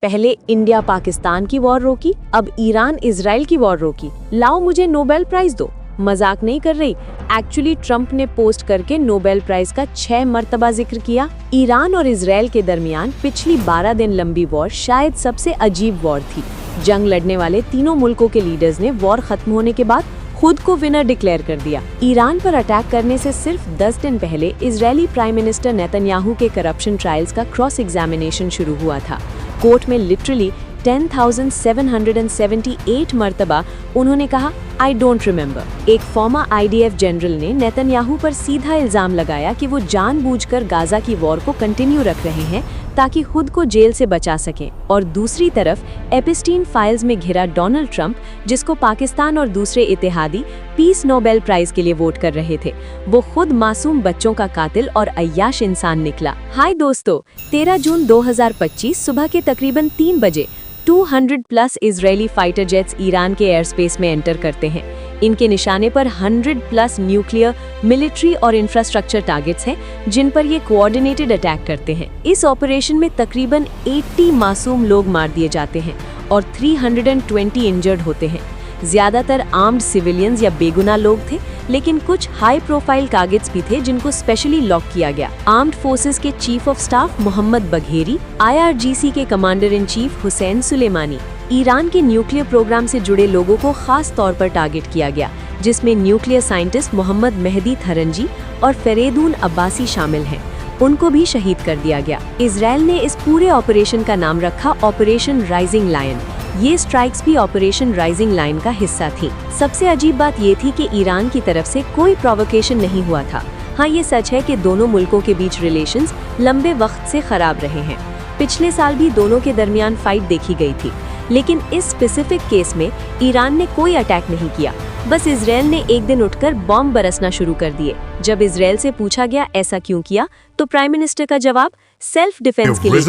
पहले इंडिया पाकिस्तान की वॉर रोकी, अब ईरान इजराइल की वॉर रोकी। लाओ मुझे नोबेल प्राइज दो। मजाक नहीं कर रही। एक्चुअली ट्रंप ने पोस्ट करके नोबेल प्राइज का 6 मर्तबा जिक्र किया। ईरान और इजराइल के दरमियान पिछली 12 दिन लंबी वॉर शायद सबसे अजीब वॉर थी। जंग लड़ने वाले तीनों मुल्कों के लीडर्स ने वॉर खत्म होने के बाद खुद को विनर डिक्लेयर कर दिया। ईरान पर अटैक करने से सिर्फ 10 दिन पहले इजरायली प्राइम मिनिस्टर नेतन्याहू के करप्शन ट्रायल्स का क्रॉस एग्जामिनेशन शुरू हुआ था। कोर्ट में लिटरली 10,778 मर्तबा उन्होंने कहा आई डोंट रिमेम्बर। एक फॉर्मर IDF जनरल ने नेतन्याहू पर सीधा इल्जाम लगाया कि वो जानबूझकर गाजा की वॉर को कंटिन्यू रख रहे हैं ताकि खुद को जेल से बचा सकें। और दूसरी तरफ एपिस्टीन फाइल्स में घिरा डोनाल्ड ट्रंप, जिसको पाकिस्तान और दूसरे इत्तेहादी पीस नोबेल प्राइज के लिए वोट कर रहे थे, वो खुद मासूम बच्चों का कातिल और अय्याश इंसान निकला। हाय दोस्तों, 13 जून 2025 सुबह के तकरीबन 3 बजे 200+ इजरायली फाइटर जेट्स ईरान के एयर स्पेस में एंटर करते हैं। इनके निशाने पर 100+ न्यूक्लियर, मिलिट्री और इंफ्रास्ट्रक्चर टारगेट्स हैं, जिन पर ये कोऑर्डिनेटेड अटैक करते हैं। इस ऑपरेशन में तकरीबन 80 मासूम लोग मार दिए जाते हैं और 320 इंजर्ड होते हैं। ज्यादातर आर्म्ड सिविलियंस या बेगुनाह लोग थे, लेकिन कुछ हाई प्रोफाइल टारगेट्स भी थे जिनको स्पेशली लॉक किया गया। आर्म्ड फोर्सेस के chief of staff Mohammad Bagheri, IRGC के commander in chief Hussain Soleimani, Iran के न्यूक्लियर प्रोग्राम से जुड़े लोगों को खास तौर पर टारगेट किया गया, जिसमें न्यूक्लियर साइंटिस्ट मोहम्मद मेहदी थरंजी और फेरेदून अब्बासी शामिल हैं। उनको भी शहीद कर दिया गया। इजराइल ने इस पूरे ऑपरेशन का नाम रखा ऑपरेशन राइजिंग लायन। ये स्ट्राइक्स भी ऑपरेशन राइजिंग लाइन का हिस्सा थी। सबसे अजीब बात ये थी कि ईरान की तरफ से कोई प्रोवोकेशन नहीं हुआ था। हाँ, ये सच है कि दोनों मुल्कों के बीच रिलेशंस लंबे वक्त से खराब रहे हैं। पिछले साल भी दोनों के दरमियान फाइट देखी गई थी, लेकिन इस स्पेसिफिक केस में ईरान ने कोई अटैक नहीं किया। बस इजराइल ने एक दिन उठकर बॉम्ब बरसना शुरू कर दिए। जब इजराइल से पूछा गया ऐसा क्यों किया, तो प्राइम मिनिस्टर का जवाब सेल्फ डिफेंस के लिए।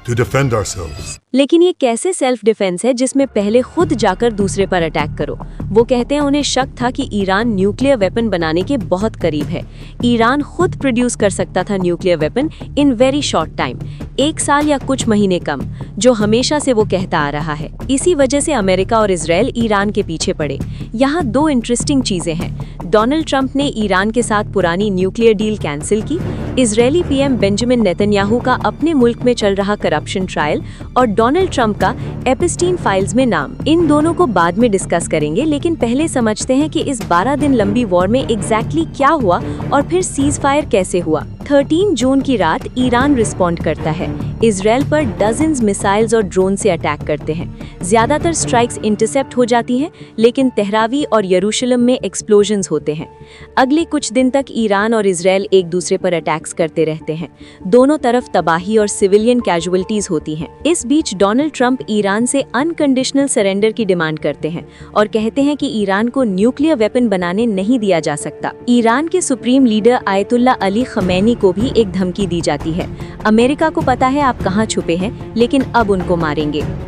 To defend ourselves. लेकिन ये कैसे सेल्फ डिफेंस है जिसमें पहले खुद जाकर दूसरे पर अटैक करो। वो कहते हैं उन्हें शक था कि ईरान न्यूक्लियर वेपन बनाने के बहुत करीब है। ईरान खुद प्रोड्यूस कर सकता था nuclear weapon in very short time, 1 साल या कुछ महीने कम, जो हमेशा से वो कहता आ रहा है। इसी वजह से अमेरिका और इजराइल ईरान के पीछे पड़े। यहाँ 2 इंटरेस्टिंग चीजें हैं। डोनाल्ड ट्रंप ने ईरान के साथ पुरानी न्यूक्लियर डील कैंसिल की। इजरायली PM बेंजामिन नेतन्याहू का अपने मुल्क में चल रहा करप्शन ट्रायल और डोनाल्ड ट्रंप का एपिस्टीन फाइल्स में नाम। इन दोनों को बाद में डिस्कस करेंगे, लेकिन पहले समझते हैं कि इस 12 दिन लंबी वॉर में एग्जैक्टली क्या हुआ और फिर सीज फायर कैसे हुआ। 13 जून की रात ईरान रिस्पॉन्ड करता है। इजराइल पर डजन्स मिसाइल्स और ड्रोन से अटैक करते हैं। ज्यादातर स्ट्राइक्स इंटरसेप्ट हो जाती हैं, लेकिन तेहरावी और यरूशलेम में एक्सप्लोजन्स होते हैं। अगले कुछ दिन तक ईरान और इजराइल एक दूसरे पर अटैक्स करते रहते हैं। दोनों तरफ तबाही और सिविलियन कैजुअलिटीज होती हैं। इस बीच डोनाल्ड ट्रंप ईरान से अनकंडीशनल सरेंडर की डिमांड करते हैं और कहते हैं कि ईरान को न्यूक्लियर वेपन बनाने नहीं दिया जा सकता। ईरान के सुप्रीम लीडर आयतुल्ला अली खमैनी को भी एक धमकी दी जाती है। अमेरिका को पता है आप कहां छुपे हैं, लेकिन अब उनको मारेंगे।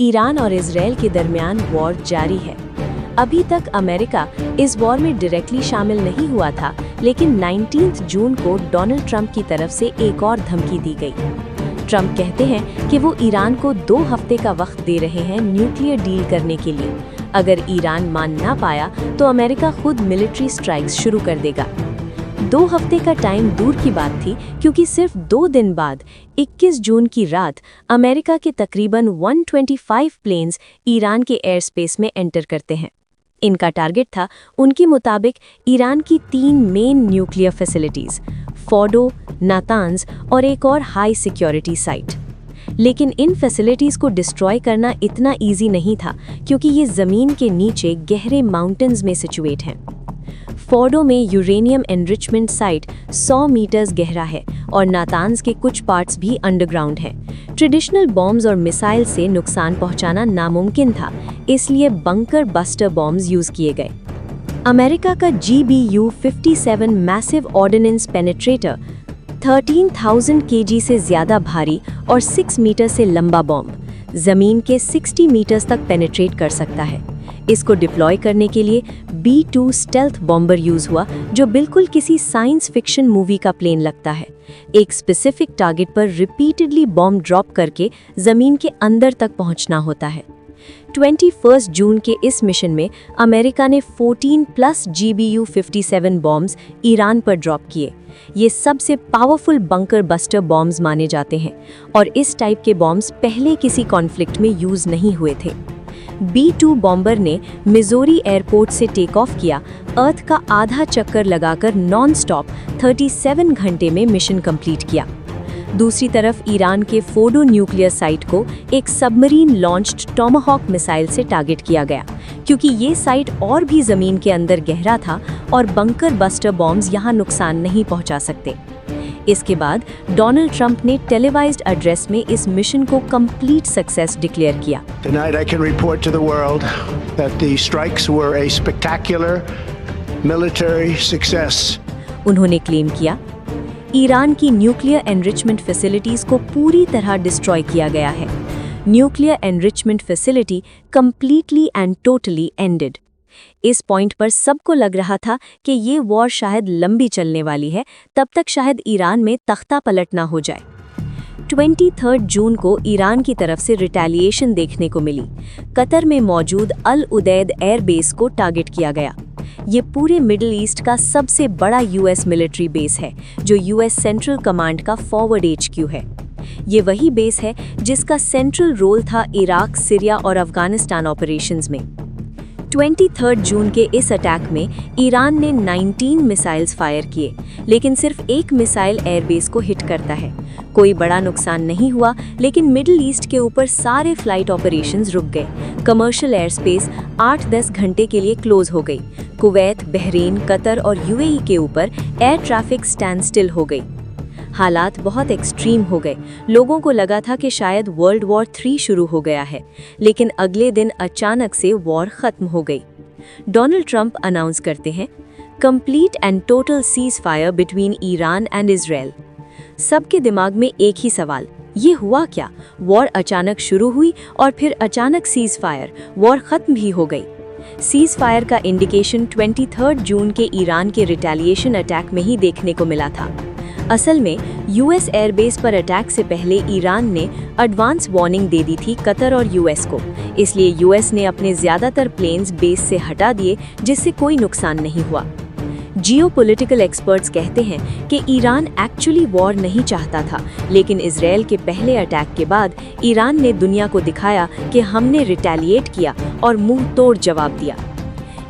ईरान और इजराइल के दरमियान वॉर जारी है। अभी तक अमेरिका इस वॉर में डायरेक्टली शामिल नहीं हुआ था, लेकिन 19 जून को डोनाल्ड ट्रंप की तरफ से एक और धमकी दी गई। ट्रंप कहते हैं कि वो ईरान को 2 हफ्ते का वक्त दे रहे हैं न्यूक्लियर डील करने के लिए। अगर ईरान मान ना पाया तो अमेरिका खुद मिलिट्री स्ट्राइक्स शुरू कर देगा। 2 हफ्ते का टाइम दूर की बात थी, क्योंकि सिर्फ 2 दिन बाद 21 जून की रात अमेरिका के तकरीबन 125 प्लेन्स ईरान के एयर स्पेस में एंटर करते हैं। इनका टारगेट था उनके मुताबिक ईरान की 3 मेन न्यूक्लियर फैसिलिटीज, फोर्डो, नातांज और एक और हाई सिक्योरिटी साइट। लेकिन इन फैसिलिटीज को डिस्ट्रॉय करना इतना इजी नहीं था, क्योंकि ये जमीन के नीचे गहरे माउंटेन्स में सिचुएट हैं। फोर्डो में यूरेनियम एनरिचमेंट साइट 100 मीटर्स गहरा है और नातांज के कुछ पार्ट्स भी अंडरग्राउंड हैं। ट्रेडिशनल बॉम्ब्स और मिसाइल से नुकसान पहुंचाना नामुमकिन था, इसलिए बंकर बस्टर बॉम्ब्स यूज किए गए। अमेरिका का GBU-57 massive ordnance penetrator 13,000 kg से ज्यादा भारी और 6 मीटर से लंबा बॉम्ब जमीन के 60 मीटर्स तक पेनिट्रेट कर सकता है। इसको डिप्लॉय करने के लिए B-2 स्टेल्थ बॉम्बर यूज हुआ, जो बिल्कुल किसी साइंस फिक्शन मूवी का प्लेन लगता है। एक स्पेसिफिक टारगेट पर रिपीटेडली बॉम्ब ड्रॉप करके जमीन के अंदर तक पहुंचना होता है। 21 जून के इस मिशन में अमेरिका ने 14+ GBU-57 बॉम्ब्स ईरान पर ड्रॉप किए। ये सबसे पावरफुल बंकर बस्टर बॉम्ब्स माने जाते हैं और इस टाइप के बॉम्ब्स पहले किसी कॉन्फ्लिक्ट में यूज नहीं हुए थे। B-2 बॉम्बर ने मिजोरी एयरपोर्ट से टेक ऑफ किया, अर्थ का आधा चक्कर लगाकर नॉन स्टॉप 37 घंटे में मिशन कंप्लीट किया। दूसरी तरफ ईरान के फोर्डो न्यूक्लियर साइट को एक सबमरीन लॉन्च्ड टॉमाहॉक मिसाइल से टारगेट किया गया, क्योंकि ये साइट और भी जमीन के अंदर गहरा था और बंकर बस्टर बॉम्ब्स यहाँ नुकसान नहीं पहुंचा सकते। इसके बाद डोनाल्ड ट्रंप ने टेलीवाइज्ड एड्रेस में इस मिशन को कंप्लीट सक्सेस डिक्लेयर किया। Tonight I can report to the world that the strikes were a spectacular military success. उन्होंने क्लेम किया, ईरान की न्यूक्लियर एनरिचमेंट फैसिलिटीज को पूरी तरह डिस्ट्रॉय किया गया है। Nuclear enrichment facility completely and totally ended. इस पॉइंट पर सबको लग रहा था कि ये वॉर शायद लंबी चलने वाली है, तब तक शायद ईरान में तख्ता पलट ना हो जाए। 23 जून को ईरान की तरफ से रिटेलिएशन देखने को मिली। कतर में मौजूद अल उदैद एयर बेस को टारगेट किया गया। ये पूरे मिडिल ईस्ट का सबसे बड़ा यूएस मिलिट्री बेस है, जो यूएस सेंट्रल कमांड का फॉरवर्ड HQ है। ये वही बेस है जिसका सेंट्रल रोल था इराक, सीरिया और अफगानिस्तान ऑपरेशंस में। 23 जून के इस अटैक में ईरान ने 19 मिसाइल्स फायर किए, लेकिन सिर्फ एक मिसाइल एयरबेस को हिट करता है। कोई बड़ा नुकसान नहीं हुआ, लेकिन मिडिल ईस्ट के ऊपर सारे फ्लाइट ऑपरेशंस रुक गए। कमर्शियल एयर स्पेस 8-10 घंटे के लिए क्लोज हो गई। कुवैत, बहरीन, कतर और UAE के ऊपर एयर ट्रैफिक स्टैंड स्टिल हो गई। हालात बहुत एक्सट्रीम हो गए। लोगों को लगा था कि शायद वर्ल्ड वॉर 3 शुरू हो गया है, लेकिन अगले दिन अचानक से वॉर खत्म हो गई। डोनाल्ड ट्रंप अनाउंस करते हैं, complete and total cease fire between Iran and Israel. सबके दिमाग में एक ही सवाल, ये हुआ क्या? वॉर अचानक शुरू हुई और फिर अचानक सीज फायर, वॉर खत्म भी हो गई। सीज फायर का इंडिकेशन 23 जून के ईरान के रिटेलिएशन अटैक में ही देखने को मिला था। असल में यूएस एयरबेस पर अटैक से पहले ईरान ने एडवांस वार्निंग दे दी थी कतर और यूएस को, इसलिए यूएस ने अपने ज़्यादातर प्लेन्स बेस से हटा दिए, जिससे कोई नुकसान नहीं हुआ। जियोपॉलिटिकल एक्सपर्ट्स कहते हैं कि ईरान एक्चुअली वॉर नहीं चाहता था, लेकिन इजराइल के पहले अटैक के बाद ईरान ने दुनिया को दिखाया कि हमने रिटेलिएट किया और मुंह तोड़ जवाब दिया।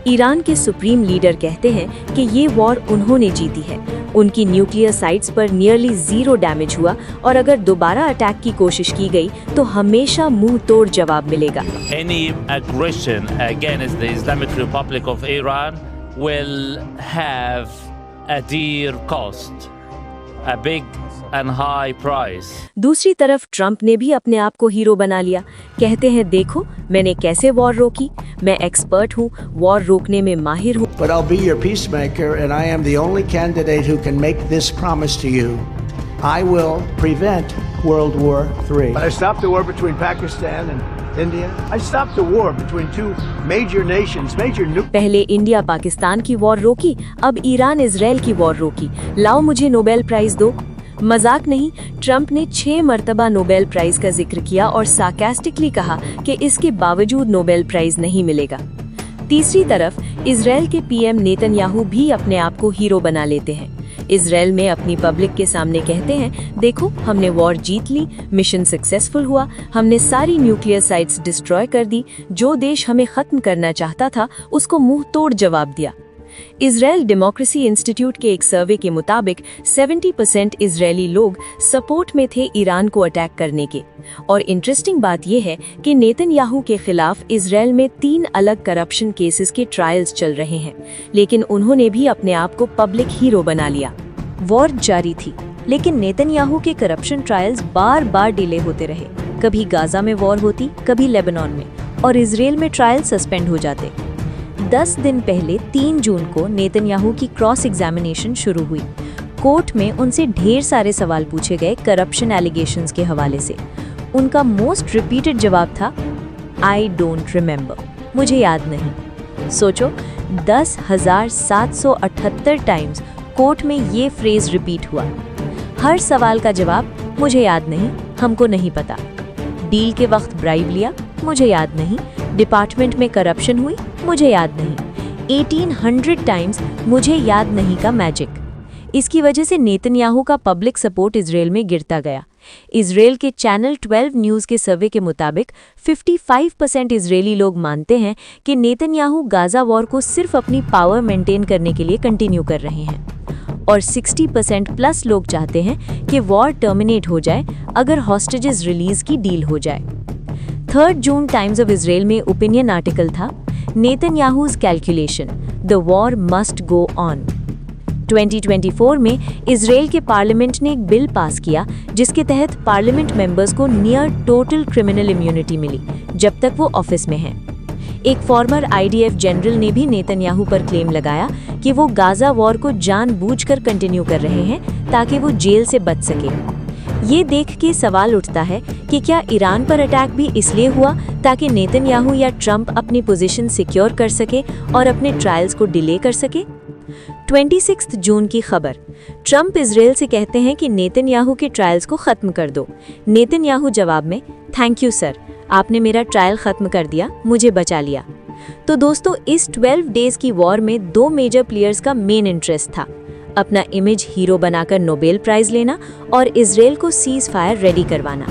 ईरान के सुप्रीम लीडर कहते हैं कि ये वॉर उन्होंने जीती है। उनकी न्यूक्लियर साइट्स पर नियरली 0 डैमेज हुआ और अगर दोबारा अटैक की कोशिश की गई तो हमेशा मुंह तोड़ जवाब मिलेगा। Any aggression against the Islamic Republic of Iran will have a dear cost, a big and high price. दूसरी तरफ ट्रंप ने भी अपने आप को हीरो बना लिया। कहते हैं, देखो मैंने कैसे वॉर रोकी, मैं एक्सपर्ट हूँ, वॉर रोकने में माहिर हूँ। But I'll be your peacemaker, and I am the only candidate who can make this promise to you. I will prevent World War III. I stopped the war between Pakistan and India. I stopped the war between two major nations, major nuclear. पहले India Pakistan की war रोकी, अब Iran Israel की war रोकी। लाओ मुझे Nobel prize दो। मजाक नहीं, ट्रंप ने 6 मर्तबा नोबेल प्राइज का जिक्र किया और सार्कास्टिकली कहा कि इसके बावजूद नोबेल प्राइज नहीं मिलेगा। तीसरी तरफ इजराइल के PM नेतन्याहू भी अपने आप को हीरो बना लेते हैं। इजराइल में अपनी पब्लिक के सामने कहते हैं, देखो हमने वॉर जीत ली, मिशन सक्सेसफुल हुआ, हमने सारी न्यूक्लियर साइट्स डिस्ट्रॉय कर दी, जो देश हमें खत्म करना चाहता था उसको मुंह तोड़ जवाब दिया। इजराइल डेमोक्रेसी इंस्टीट्यूट के एक सर्वे के मुताबिक 70% इजरायली लोग सपोर्ट में थे ईरान को अटैक करने के। और इंटरेस्टिंग बात यह है कि नेतन्याहू के खिलाफ इजराइल में 3 अलग करप्शन केसेस के ट्रायल्स चल रहे हैं, लेकिन उन्होंने भी अपने आप को पब्लिक हीरो बना लिया। वॉर जारी थी, लेकिन नेतन्याहू के करप्शन ट्रायल्स बार बार डिले होते रहे। कभी गाजा में वॉर होती, कभी लेबनान में, और इजराइल में ट्रायल सस्पेंड हो जाते। 10 दिन पहले 3 जून को नेतन्याहू की क्रॉस एग्जामिनेशन शुरू हुई। कोर्ट में उनसे ढेर सारे सवाल पूछे गए करप्शन एलिगेशंस के हवाले से। उनका मोस्ट रिपीटेड जवाब था आई डोंट रिमेंबर, मुझे याद नहीं। सोचो 10,778 टाइम्स कोर्ट में ये फ्रेज रिपीट हुआ। हर सवाल का जवाब मुझे याद नहीं, हमको नहीं पता। डील के वक्त ब्राइब लिया, मुझे याद नहीं। डिपार्टमेंट में करप्शन हुई, मुझे याद नहीं। 1800 टाइम्स मुझे याद नहीं का मैजिक। इसकी वजह से नेतन्याहू का पब्लिक सपोर्ट इजराइल में गिरता गया। इजराइल के चैनल 12 न्यूज़ के सर्वे के मुताबिक 55% इजरायली लोग मानते हैं कि नेतन्याहू गाजा वॉर को सिर्फ अपनी पावर मेंटेन करने के लिए कंटिन्यू कर रहे हैं, और 60% प्लस लोग चाहते हैं कि वॉर टर्मिनेट हो जाए अगर हॉस्टेजेस रिलीज की डील हो जाए। 3 जून टाइम्स ऑफ इजराइल में ओपिनियन आर्टिकल था Netanyahu's calculation, the war must go on. 2024 में इजराइल के पार्लियामेंट ने एक बिल पास किया जिसके तहत पार्लियामेंट मेंबर्स को नियर टोटल क्रिमिनल इम्यूनिटी मिली जब तक वो ऑफिस में हैं। एक फॉर्मर IDF जनरल ने भी नेतन्याहू पर क्लेम लगाया कि वो गाजा वॉर को जानबूझकर कंटिन्यू कर रहे हैं ताकि वो जेल से बच सके। ये देख के सवाल उठता है कि क्या ईरान पर अटैक भी इसलिए हुआ ताकि नेतन्याहू या ट्रंप अपनी पोजीशन सिक्योर कर सके और अपने ट्रायल्स को डिले कर सके? 26 जून की खबर, ट्रंप इजराइल से कहते हैं कि नेतन्याहू के ट्रायल्स को खत्म कर दो। नेतन्याहू जवाब में, थैंक यू सर, आपने मेरा ट्रायल खत्म कर दिया, मुझे बचा लिया। तो दोस्तों, इस 12 डेज की वॉर में 2 मेजर प्लेयर्स का मेन इंटरेस्ट था, अपना इमेज हीरो बनाकर नोबेल प्राइज लेना और इजराइल को सीज फायर रेडी करवाना।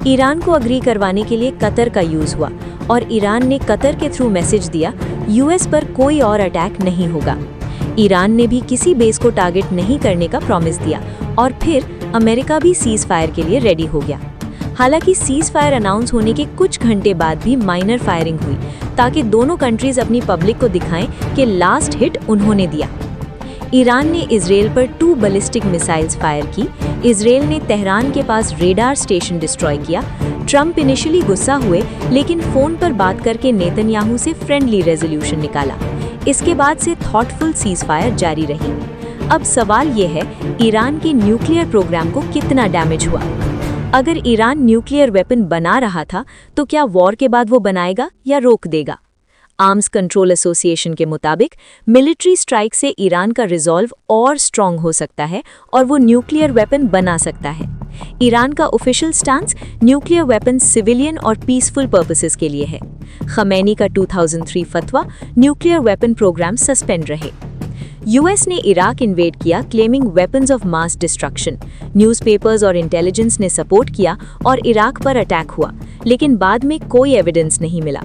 ईरान को अग्री करवाने के लिए कतर का यूज हुआ और ईरान ने कतर के थ्रू मैसेज दिया US पर कोई और अटैक नहीं होगा। ईरान ने भी किसी बेस को टारगेट नहीं करने का प्रॉमिस दिया और फिर अमेरिका भी सीज फायर के लिए रेडी हो गया। हालांकि सीज फायर अनाउंस होने के कुछ घंटे बाद भी माइनर फायरिंग हुई ताकि दोनों कंट्रीज अपनी पब्लिक को दिखाएं कि लास्ट हिट उन्होंने दिया। ईरान ने इजराइल पर 2 बैलिस्टिक मिसाइल्स फायर की। इजराइल ने तेहरान के पास रेडार स्टेशन डिस्ट्रॉय किया। ट्रंप इनिशियली गुस्सा हुए लेकिन फोन पर बात करके नेतन्याहू से फ्रेंडली रेजोल्यूशन निकाला। इसके बाद से थॉटफुल सीज फायर जारी रही। अब सवाल ये है, ईरान के न्यूक्लियर प्रोग्राम को कितना डैमेज हुआ? अगर ईरान न्यूक्लियर वेपन बना रहा था तो क्या वॉर के बाद वो बनाएगा या रोक देगा? आर्म्स कंट्रोल एसोसिएशन के मुताबिक मिलिट्री स्ट्राइक से ईरान का रिजॉल्व और स्ट्रॉन्ग हो सकता है और वो न्यूक्लियर वेपन बना सकता है। ईरान का official stance nuclear weapon civilian और पीसफुल पर्पसेस के लिए है। खमैनी का 2003 फतवा, न्यूक्लियर वेपन प्रोग्राम सस्पेंड रहे। US ने इराक इन्वेड किया claiming weapons of mass destruction. Newspapers और इंटेलिजेंस ने सपोर्ट किया और इराक पर अटैक हुआ, लेकिन बाद में कोई एविडेंस नहीं मिला।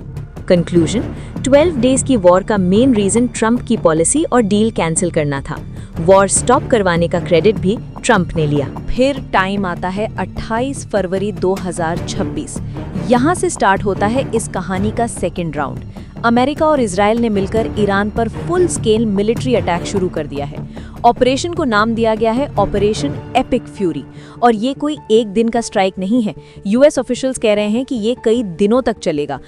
कंक्लूजन, 12 डेज की वॉर का मेन रीजन ट्रंप की पॉलिसी और डील कैंसिल करना था। वॉर स्टॉप करवाने का क्रेडिट भी ट्रंप ने लिया। फिर टाइम आता है 28 फरवरी 2026। यहाँ से स्टार्ट होता है इस कहानी का सेकेंड राउंड। अमेरिका और इजराइल ने मिलकर ईरान पर फुल स्केल मिलिट्री अटैक शुरू कर दिया है। ऑपरेशन को नाम दिया गया है ऑपरेशन एपिक फ्यूरी, और ये कोई एक दिन का स्ट्राइक नहीं है। US ऑफिशियल्स कह रहे हैं कि ये कई दिनों तक चलेगा।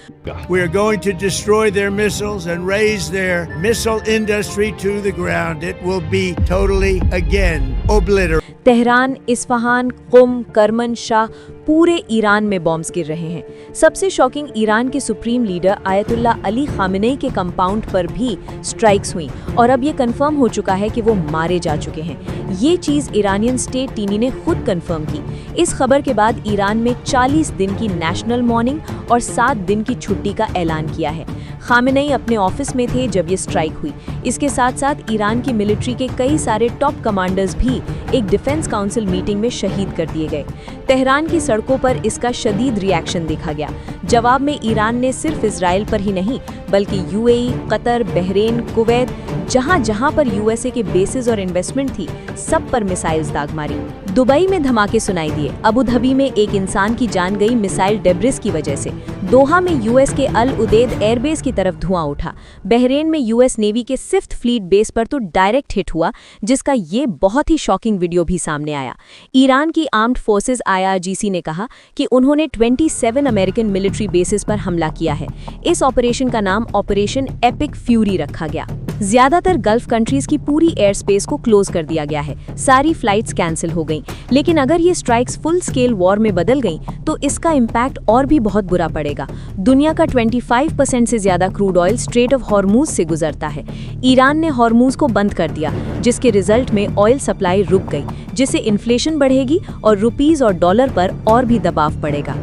We are going to destroy their missiles and raise their missile industry to the ground. It will be totally again obliterated. Tehran, Isfahan, कुम, करमनशाह, पूरे ईरान में बॉम्ब्स गिर रहे हैं। सबसे शॉकिंग, ईरान के supreme leader ayatollah Ali Khamenei के compound पर भी स्ट्राइक्स हुई और अब ये कंफर्म हो चुका है कि वो मारे जा चुके हैं। ये चीज़ ईरानियन स्टेट टीवी ने खुद कंफर्म की। इस खबर के बाद ईरान में 40 दिन की नेशनल मॉर्निंग और 7 दिन की छुट्टी का ऐलान किया है। खामेनेई अपने ऑफिस में थे जब ये स्ट्राइक हुई। इसके साथ साथ ईरान की मिलिट्री के कई सारे टॉप कमांडर्स भी एक डिफेंस काउंसिल मीटिंग में शहीद कर दिए गए। तेहरान की सड़कों पर इसका शदीद रिएक्शन देखा गया। जवाब में ईरान ने सिर्फ इजराइल पर ही नहीं बल्कि UAE, कतर, बहरीन, कुवैत, जहां जहां पर USA के बेसिस और इन्वेस्टमेंट थी, सब पर मिसाइल्स दाग मारी। दुबई में धमाके सुनाई दिए। अबू धाबी में एक इंसान की जान गई मिसाइल डेब्रिस की वजह से। दोहा में US के अल उदेद एयरबेस की तरफ धुआं उठा। बहरीन में US नेवी के 5th फ्लीट बेस पर तो डायरेक्ट हिट हुआ, जिसका ये बहुत ही शॉकिंग वीडियो भी सामने आया। ईरान की आर्म्ड फोर्सेस IRGC ने कहा कि उन्होंने 27 अमेरिकन मिलिट्री बेसिस पर हमला किया है। इस ऑपरेशन का नाम ऑपरेशन एपिक फ्यूरी रखा गया। ज्यादातर गल्फ कंट्रीज की पूरी एयर स्पेस को क्लोज कर दिया गया है। सारी फ्लाइट्स कैंसिल हो गई। लेकिन अगर ये स्ट्राइक्स फुल स्केल वॉर में बदल गईं, तो इसका इम्पैक्ट और भी बहुत बुरा पड़ेगा। दुनिया का 25% से ज्यादा crude oil straight of Hormuz से गुजरता है। ईरान ने हॉर्मूज को बंद कर दिया, जिसके रिजल्ट में ऑयल सप्लाई रुक गई, जिससे इन्फ्लेशन बढ़ेगी और रुपीस और डॉलर पर और भी दबाव पड़ेगा।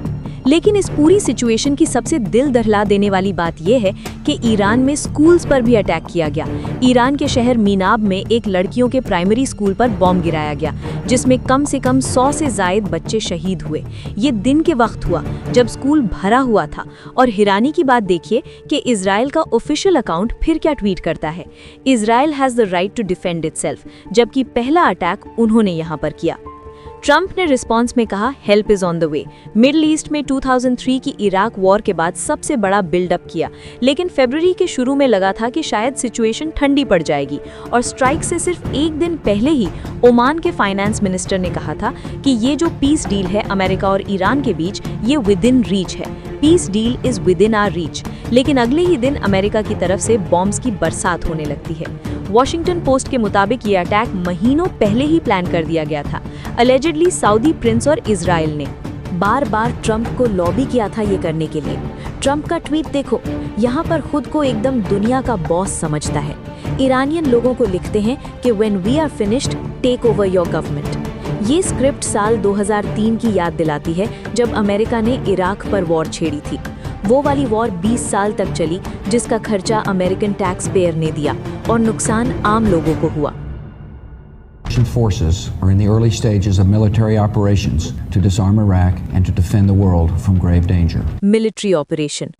लेकिन इस पूरी सिचुएशन की सबसे दिल दहला देने वाली बात यह है कि ईरान में स्कूल्स पर भी अटैक किया गया। ईरान के शहर मीनाब में एक लड़कियों के प्राइमरी स्कूल पर बॉम्ब गिराया गया, जिसमें कम से कम 100 से ज़ायद बच्चे शहीद हुए। ये दिन के वक्त हुआ जब स्कूल भरा हुआ था। और हैरानी की बात देखिए कि इजराइल का ऑफिशियल अकाउंट फिर क्या ट्वीट करता है, Israel has the right to defend itself, जबकि पहला अटैक उन्होंने यहाँ पर किया। ट्रंप ने रिस्पांस में कहा help is on the way. Middle east में 2003 की इराक वॉर के बाद सबसे बड़ा बिल्डअप किया, लेकिन फरवरी के शुरू में लगा था कि शायद सिचुएशन ठंडी पड़ जाएगी। और स्ट्राइक से सिर्फ एक दिन पहले ही ओमान के फाइनेंस मिनिस्टर ने कहा था कि ये जो पीस डील है अमेरिका और ईरान के बीच, ये विद इन रीच है। Peace deal is within our reach. लेकिन अगले ही दिन अमेरिका की तरफ से बॉम्ब्स की बरसात होने लगती है। वॉशिंगटन पोस्ट के मुताबिक ये अटैक महीनों पहले ही प्लान कर दिया गया था। अलेजिडली सऊदी प्रिंस और इजराइल ने बार बार ट्रंप को लॉबी किया था ये करने के लिए। ट्रंप का ट्वीट देखो, यहाँ पर खुद को एकदम दुनिया का बॉस समझता है। ईरानियन लोगों को लिखते हैं कि when we are finished take over your government. ये स्क्रिप्ट साल 2003 की याद दिलाती है, जब अमेरिका ने इराक पर वॉर छेड़ी थी। वो वाली वॉर 20 साल तक चली, जिसका खर्चा अमेरिकन टैक्स पेयर ने दिया और नुकसान आम लोगों को हुआ। Forces are in the early stages of military operations to disarm Iraq and to defend the world from grave danger. Military operation.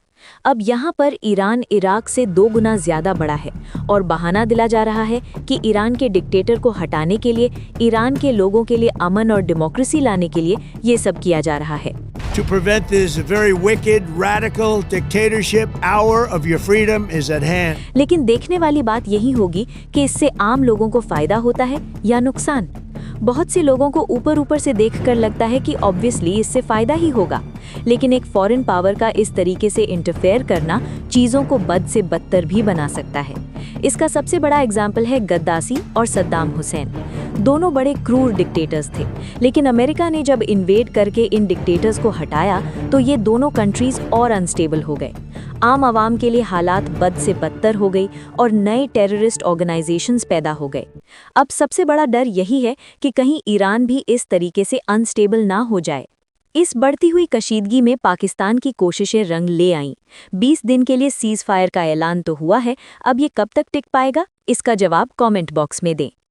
अब यहाँ पर ईरान इराक से 2 गुना ज्यादा बड़ा है और बहाना दिला जा रहा है कि ईरान के डिक्टेटर को हटाने के लिए, ईरान के लोगों के लिए अमन और डेमोक्रेसी लाने के लिए ये सब किया जा रहा है। To prevent this very wicked, radical dictatorship, hour of your freedom is at hand. लेकिन देखने वाली बात यही होगी कि इससे आम लोगों को फायदा होता है या नुकसान। बहुत से लोगों को ऊपर ऊपर से देखकर लगता है कि ऑब्वियसली इससे फायदा ही होगा, लेकिन एक फॉरेन पावर का इस तरीके से इंटरफेयर करना चीज़ों को बद से बदतर भी बना सकता है। इसका सबसे बड़ा एग्जाम्पल है गद्दाफी और सद्दाम हुसैन। दोनों बड़े क्रूर डिक्टेटर्स थे, लेकिन अमेरिका ने जब इन्वेड करके इन डिक्टेटर्स को हटाया तो ये दोनों कंट्रीज और अनस्टेबल हो गए। आम आवाम के लिए हालात बद से बदतर हो गई और नए टेररिस्ट ऑर्गेनाइजेशंस पैदा हो गए। अब सबसे बड़ा डर यही है कि कहीं ईरान भी इस तरीके से अनस्टेबल ना हो जाए। इस बढ़ती हुई कशीदगी में पाकिस्तान की कोशिशें रंग ले आईं। 20 दिन के लिए सीज फायर का ऐलान तो हुआ है, अब ये कब तक टिक पाएगा, इसका जवाब कमेंट बॉक्स में दें।